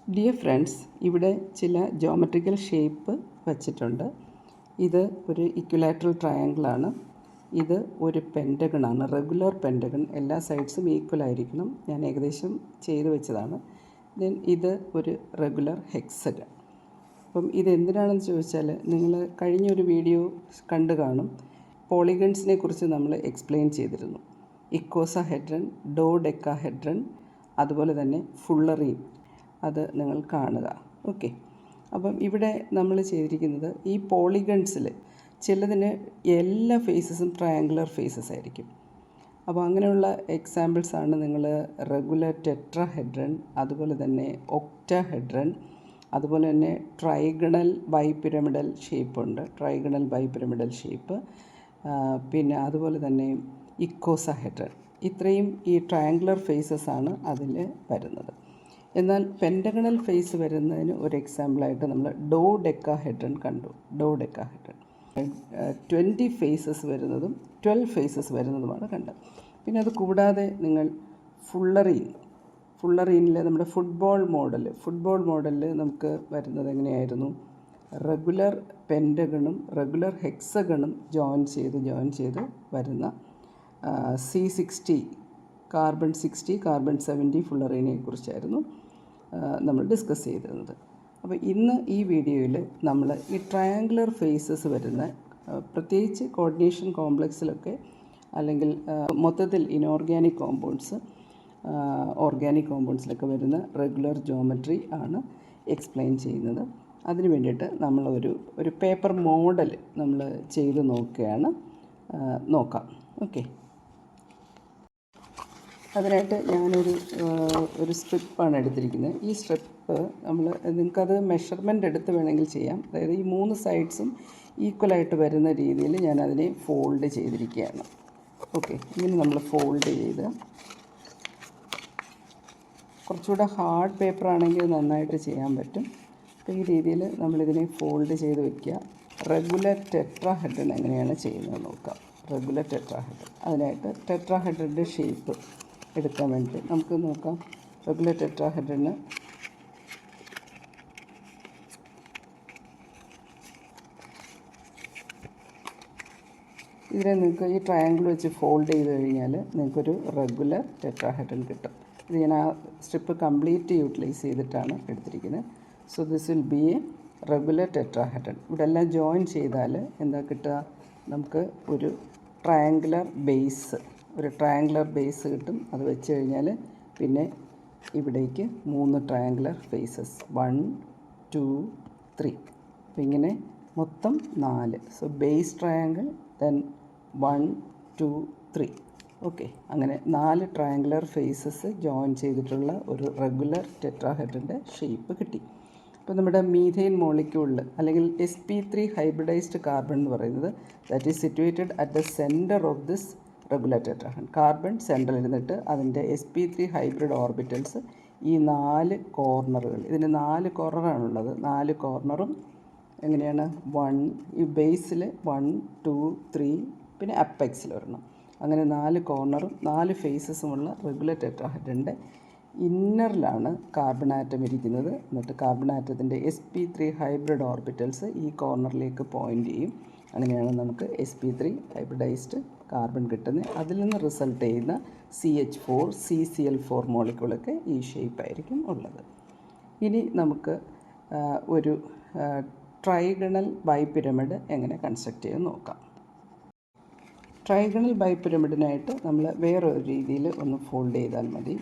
Dear friends, ഇവിടെ ചില geometrical shape വച്ചിട്ടുണ്ട്. ഇത് ഒരു ഇക്വിലാറ്ററൽ ട്രയാങ്കിളാണ്. ഇത് ഒരു പെൻറ്റഗണാണ്, റെഗുലർ പെൻറ്റഗൺ. എല്ലാ സൈഡ്സും ഈക്വൽ ആയിരിക്കണം. ഞാൻ ഏകദേശം ചെയ്ത് വെച്ചതാണ്. ദെൻ ഇത് ഒരു റെഗുലർ ഹെക്സഗൺ. അപ്പം ഇതെന്തിനാണെന്ന് ചോദിച്ചാൽ, നിങ്ങൾ കഴിഞ്ഞൊരു വീഡിയോ കണ്ടു കാണും. പോളിഗൺസിനെ കുറിച്ച് നമ്മൾ എക്സ്പ്ലെയിൻ ചെയ്തിരുന്നു. ഇക്കോസാഹെഡ്രൺ, ഡോഡെക്കാഹെഡ്രൺ, അതുപോലെ തന്നെ ഫുള്ളറീൻ. അത് നിങ്ങൾ കാണുക. ഓക്കെ. അപ്പം ഇവിടെ നമ്മൾ ചെയ്തിരിക്കുന്നത് ഈ പോളിഗൺസിൽ ചിലതിന് എല്ലാ ഫേസസും ട്രയാങ്കുലർ ഫേസസ് ആയിരിക്കും. അപ്പോൾ അങ്ങനെയുള്ള എക്സാമ്പിൾസാണ് നിങ്ങൾ റെഗുലർ ടെട്രാഹെഡ്രൺ, അതുപോലെ തന്നെ ഒക്ടാഹെഡ്രൺ, അതുപോലെ തന്നെ trigonal bipyramidal ഷേപ്പുണ്ട്, trigonal bipyramidal shape, പിന്നെ അതുപോലെ തന്നെ ഇക്കോസാഹെഡ്രൺ. ഇത്രയും ഈ ട്രയാങ്കുലർ ഫേസസ് ആണ് അതിൽ വരുന്നത്. എന്നാൽ പെൻറ്റഗണൽ ഫേസ് വരുന്നതിന് ഒരു എക്സാമ്പിളായിട്ട് നമ്മൾ ഡോഡെക്കാഹെഡ്രൺ കണ്ടു. ഡോഡെക്കാഹെഡ്രൺ 20 ഫേസസ് വരുന്നതും 12 ഫേസസ് വരുന്നതുമാണ് കണ്ടത്. പിന്നെ അത് കൂടാതെ നിങ്ങൾ ഫുള്ളറീനിൽ നമ്മുടെ ഫുട്ബോൾ മോഡലിൽ നമുക്ക് വരുന്നത് എങ്ങനെയായിരുന്നു? റെഗുലർ പെൻറ്റഗണും റെഗുലർ ഹെക്സഗണും ജോയിൻ ചെയ്ത് വരുന്ന C60 കാർബൺ 60 കാർബൺ 70 ഫുള്ളറീനെ കുറിച്ചായിരുന്നു നമ്മൾ ഡിസ്കസ് ചെയ്തിരുന്നത്. അപ്പോൾ ഇന്ന് ഈ വീഡിയോയിൽ നമ്മൾ ഈ ട്രയാങ്കുലർ ഫേസസ് വരുന്ന, പ്രത്യേകിച്ച് കോർഡിനേഷൻ കോംപ്ലക്സിലൊക്കെ അല്ലെങ്കിൽ മൊത്തത്തിൽ ഇനോർഗാനിക് ഓർഗാനിക് കോമ്പൗണ്ട്സിലൊക്കെ വരുന്ന റെഗുലർ ജോമെട്രി ആണ് എക്സ്പ്ലെയിൻ ചെയ്യുന്നത്. അതിന് വേണ്ടിയിട്ട് നമ്മൾ ഒരു പേപ്പർ മോഡൽ നമ്മൾ ചെയ്ത് നോക്കാം. ഓക്കെ. അതിനായിട്ട് ഞാനൊരു സ്ട്രിപ്പാണ് എടുത്തിരിക്കുന്നത്. ഈ സ്ട്രിപ്പ് നിങ്ങൾക്കത് മെഷർമെൻ്റ് എടുത്ത് വേണമെങ്കിൽ ചെയ്യാം. അതായത് ഈ 3 സൈഡ്സും ഈക്വലായിട്ട് വരുന്ന രീതിയിൽ ഞാനതിനെ ഫോൾഡ് ചെയ്തിരിക്കുകയാണ്. ഓക്കെ. ഇങ്ങനെ നമ്മൾ ഫോൾഡ് ചെയ്ത്, കുറച്ചുകൂടെ ഹാർഡ് പേപ്പറാണെങ്കിൽ നന്നായിട്ട് ചെയ്യാൻ പറ്റും. അപ്പോൾ ഈ രീതിയിൽ നമ്മളിതിനെ ഫോൾഡ് ചെയ്ത് വയ്ക്കുക. റെഗുലർ ടെട്രാഹെഡ്രൺ എങ്ങനെയാണ് ചെയ്യുന്നത് നോക്കാം. റെഗുലർ ടെട്രാഹെഡ്രൺ, അതിനായിട്ട് ടെട്രാഹെഡ്രൻ്റെ ഷേപ്പ് എടുക്കാൻ വേണ്ടി നമുക്ക് നോക്കാം. റെഗുലർ ടെട്രാഹെഡ്രന് ഇതിനെ നിങ്ങൾക്ക് ഈ ട്രയാങ്കിൾ വെച്ച് ഫോൾഡ് ചെയ്ത് കഴിഞ്ഞാൽ നിങ്ങൾക്കൊരു റെഗുലർ ടെട്രാഹെഡ്രൺ കിട്ടും. ഇത് ഞാൻ ആ സ്ട്രിപ്പ് കംപ്ലീറ്റ് യൂട്ടിലൈസ് ചെയ്തിട്ടാണ് എടുത്തിരിക്കുന്നത്. So this will be a regular tetrahedron. ഇവിടെ എല്ലാം ജോയിൻ ചെയ്താൽ എന്താ കിട്ടുക? നമുക്ക് ഒരു ട്രയാങ്കുലർ ബേസ് കിട്ടും. അത് വെച്ച് കഴിഞ്ഞാൽ പിന്നെ ഇവിടേക്ക് 3 ട്രയാങ്കുലർ ഫേസസ്, 1 2 3. അപ്പോൾ ഇങ്ങനെ മൊത്തം 4. So base triangle, then 1 2 3. Okay. അങ്ങനെ 4 ട്രയാങ്കുലർ ഫേസസ് ജോയിൻ ചെയ്തിട്ടുള്ള ഒരു റെഗുലർ ടെട്രാഹെഡ്രൻ്റെ ഷേപ്പ് കിട്ടി. അപ്പോൾ നമ്മുടെ മീഥെയ്ൻ മോളിക്യൂളിൽ അല്ലെങ്കിൽ sp3 ഹൈബ്രിഡൈസ്ഡ് കാർബൺ എന്ന് പറയുന്നത്, that is situated at the centre of this regular tetrahedron. Carbon സെൻറ്ററിൽ ഇരുന്നിട്ട് അതിൻ്റെ sp3 ഹൈബ്രിഡ് ഓർബിറ്റൽസ് ഈ 4 കോർണറുകൾ, ഇതിന് 4 കോർണറാണുള്ളത്. 4 കോർണറും എങ്ങനെയാണ്? ഈ ബേസിൽ 1 2 3, പിന്നെ അപ്പെക്സിൽ ഒരെണ്ണം. അങ്ങനെ 4 കോർണറും 4 ഫേസസുമുള്ള റെഗുലർ ടെട്രാഹെഡ്രൻ്റെ ഇന്നറിലാണ് കാർബൺ ആറ്റം ഇരിക്കുന്നത്. എന്നിട്ട് കാർബൺ ആറ്റത്തിൻ്റെ sp3 ഹൈബ്രിഡ് ഓർബിറ്റൽസ് ഈ കോർണറിലേക്ക് പോയിൻ്റ് ചെയ്യും. അങ്ങനെയാണ് നമുക്ക് sp3 ഹൈബ്രിഡൈസ്ഡ് കാർബൺ കിട്ടുന്നത്. അതിൽ നിന്ന് റിസൾട്ട് ചെയ്യുന്ന CH4 CCl4 മോളിക്യൂളൊക്കെ ഈ ഷേപ്പായിരിക്കും ഉള്ളത്. ഇനി നമുക്ക് ഒരു ട്രൈഗണൽ ബൈപിരമിഡ് എങ്ങനെ കൺസ്ട്രക്റ്റ് ചെയ്ത് നോക്കാം. ട്രൈഗണൽ ബൈപിരമിഡിനായിട്ട് നമ്മൾ വേറൊരു രീതിയിൽ ഒന്ന് ഫോൾഡ് ചെയ്താൽ മതി.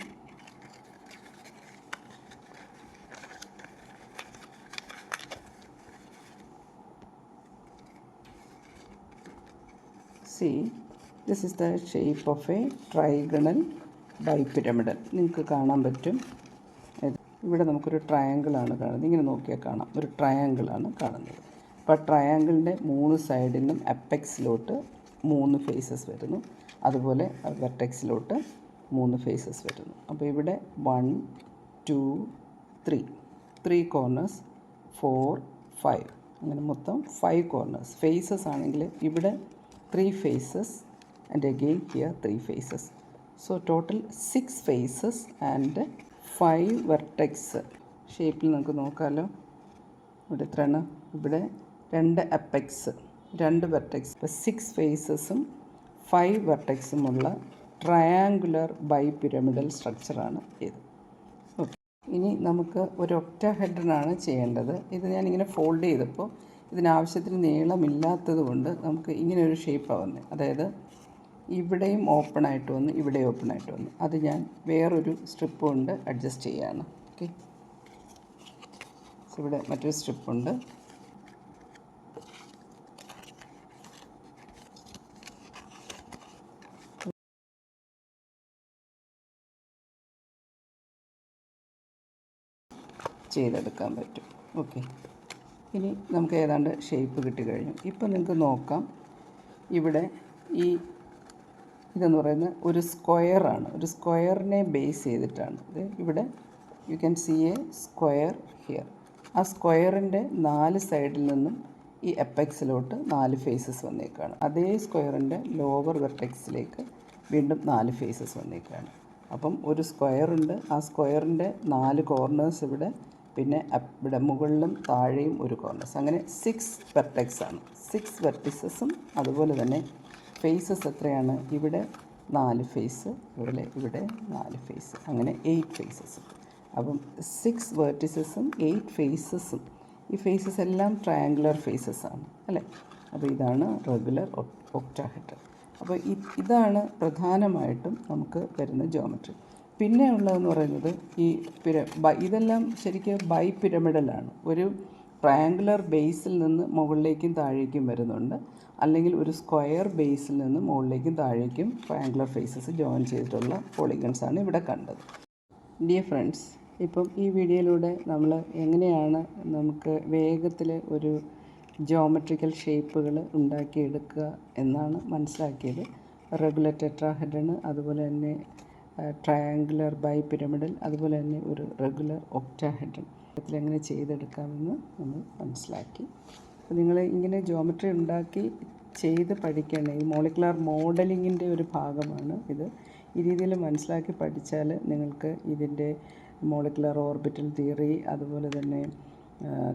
See, this is the shape of a trigonal bipyramidal. നിങ്ങൾക്ക് കാണാൻ പറ്റും. ഇവിടെ നമുക്കൊരു ട്രയാങ്കിളാണ് കാണുന്നത്. ഇങ്ങനെ നോക്കിയാൽ കാണാം, ഒരു ട്രയാങ്കിളാണ് കാണുന്നത്. അപ്പോൾ ട്രയാങ്കിളിൻ്റെ 3 സൈഡിലും അപ്പെക്സിലോട്ട് 3 ഫേസസ് വരുന്നു, അതുപോലെ വെർട്ടെക്സിലോട്ട് 3 ഫേസസ് വരുന്നു. അപ്പോൾ ഇവിടെ 1 2 3 കോർണേഴ്സ്, 4 5, അങ്ങനെ മൊത്തം 5 കോർണേഴ്സ്. ഫേസസ് ആണെങ്കിൽ ഇവിടെ 3 faces and again here 3 faces. So total 6 faces and 5 vertex ഷേപ്പിൽ നമുക്ക് നോക്കാമല്ലോ. ഇവിടെ എത്രയാണ്? ഇവിടെ 2 അപ്പെക്സ്, 2 വെർട്ടെക്സ്, 6 ഫേസസും 5 വെർട്ടെക്സുമുള്ള ട്രയാങ്കുലർ ബൈപിരമിഡൽ സ്ട്രക്ചറാണ് ഇത്. ഓക്കെ, ഇനി നമുക്ക് ഒരു ഒക്ടാഹെഡ്രനാണ് ചെയ്യേണ്ടത്. ഇത് ഞാനിങ്ങനെ ഫോൾഡ് ചെയ്തപ്പോൾ ഇതിനാവശ്യത്തിന് നീളമില്ലാത്തത് കൊണ്ട് നമുക്ക് ഇങ്ങനെ ഒരു ഷേപ്പാണ് വന്നത്. അതായത് ഇവിടെയും ഓപ്പണായിട്ട് വന്ന് ഇവിടെയും ഓപ്പണായിട്ട് വന്നു. അത് ഞാൻ വേറൊരു സ്ട്രിപ്പ് കൊണ്ട് അഡ്ജസ്റ്റ് ചെയ്യുകയാണ്. ഓക്കെ, ഇവിടെ മറ്റൊരു സ്ട്രിപ്പുണ്ട്. ചെയ്തെടുക്കാൻ പറ്റും. ഓക്കെ, ഇനി നമുക്ക് ഏതാണ്ട് ഷേപ്പ് കിട്ടിക്കഴിഞ്ഞു. ഇപ്പം നിങ്ങൾക്ക് നോക്കാം, ഇവിടെ ഇതെന്ന് പറയുന്നത് ഒരു സ്ക്വയറാണ്. ഒരു സ്ക്വയറിനെ ബേസ് ചെയ്തിട്ടാണ് ഇത്. ഇവിടെ you can see a square here. ആ സ്ക്വയറിൻ്റെ 4 സൈഡിൽ നിന്നും ഈ എപ്പെക്സിലോട്ട് 4 ഫേസസ് വന്നേക്കാണ്. അതേ സ്ക്വയറിൻ്റെ ലോവർ വെർട്ടെക്സിലേക്ക് വീണ്ടും 4 ഫേസസ് വന്നേക്കാണ്. അപ്പം ഒരു സ്ക്വയറുണ്ട്. ആ സ്ക്വയറിൻ്റെ 4 കോർണേഴ്സ് ഇവിടെ, പിന്നെ ഇവിടെ മുകളിലും താഴെയും ഒരു കോർണേഴ്സ്. അങ്ങനെ 6 വെർട്ടെക്സാണ്. 6 വെർട്ടിസസും അതുപോലെ തന്നെ ഫേസസ് എത്രയാണ്? ഇവിടെ 4 ഫേസ്, ഇവിടെ 4 ഫേസ്, അങ്ങനെ 8 ഫേസസും. അപ്പം 6 വെർട്ടിസസും 8 ഫേസസും. ഈ ഫേസസ് എല്ലാം ട്രയാങ്കുലർ ഫേസസ് ആണ് അല്ലേ? അപ്പോൾ ഇതാണ് റെഗുലർ ഒക്ടാഹെഡ്രൻ. അപ്പോൾ ഇതാണ് പ്രധാനമായിട്ടും നമുക്ക് വരുന്ന ജോമെട്രി. പിന്നെ ഉള്ളതെന്ന് പറയുന്നത് ഇതെല്ലാം ശരിക്കും ബൈപിരമിഡലാണ്. ഒരു ട്രയാങ്കുലർ ബേസിൽ നിന്ന് മുകളിലേക്കും താഴേക്കും വരുന്നുണ്ട്, അല്ലെങ്കിൽ ഒരു സ്ക്വയർ ബേസിൽ നിന്ന് മുകളിലേക്കും താഴേക്കും ട്രയാങ്കുലർ ഫേസസ് ജോയിൻ ചെയ്തിട്ടുള്ള പോളിഗൺസാണ് ഇവിടെ കണ്ടത്. ഡിയർ ഫ്രണ്ട്സ്, ഇപ്പം ഈ വീഡിയോയിലൂടെ നമ്മൾ എങ്ങനെയാണ് നമുക്ക് വേഗത്തിൽ ഒരു ജോമെട്രിക്കൽ ഷേപ്പുകൾ ഉണ്ടാക്കിയെടുക്കുക എന്നാണ് മനസ്സിലാക്കിയത്. റെഗുലർ ടെട്രാഹെഡ്രൺ, അതുപോലെ തന്നെ ട്രയാങ്കുലർ ബൈപിരമിഡൽ, അതുപോലെ തന്നെ ഒരു റെഗുലർ ഒക്ടാഹെഡ്രൺ എങ്ങനെ ചെയ്തെടുക്കാമെന്ന് നമ്മൾ മനസ്സിലാക്കി. അപ്പോൾ നിങ്ങൾ ഇങ്ങനെ ജോമെട്രി ഉണ്ടാക്കി ചെയ്ത് പഠിക്കേണ്ട ഈ മോളിക്കുലർ മോഡലിങ്ങിൻ്റെ ഒരു ഭാഗമാണ് ഇത്. ഈ രീതിയിൽ മനസ്സിലാക്കി പഠിച്ചാൽ നിങ്ങൾക്ക് ഇതിൻ്റെ മോളിക്കുലർ ഓർബിറ്റൽ തിയറി, അതുപോലെ തന്നെ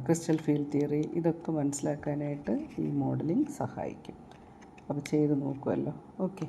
ക്രിസ്റ്റൽ ഫീൽഡ് തിയറി, ഇതൊക്കെ മനസ്സിലാക്കാനായിട്ട് ഈ മോഡലിംഗ് സഹായിക്കും. അപ്പോൾ ചെയ്ത് നോക്കുമല്ലോ. ഓക്കെ.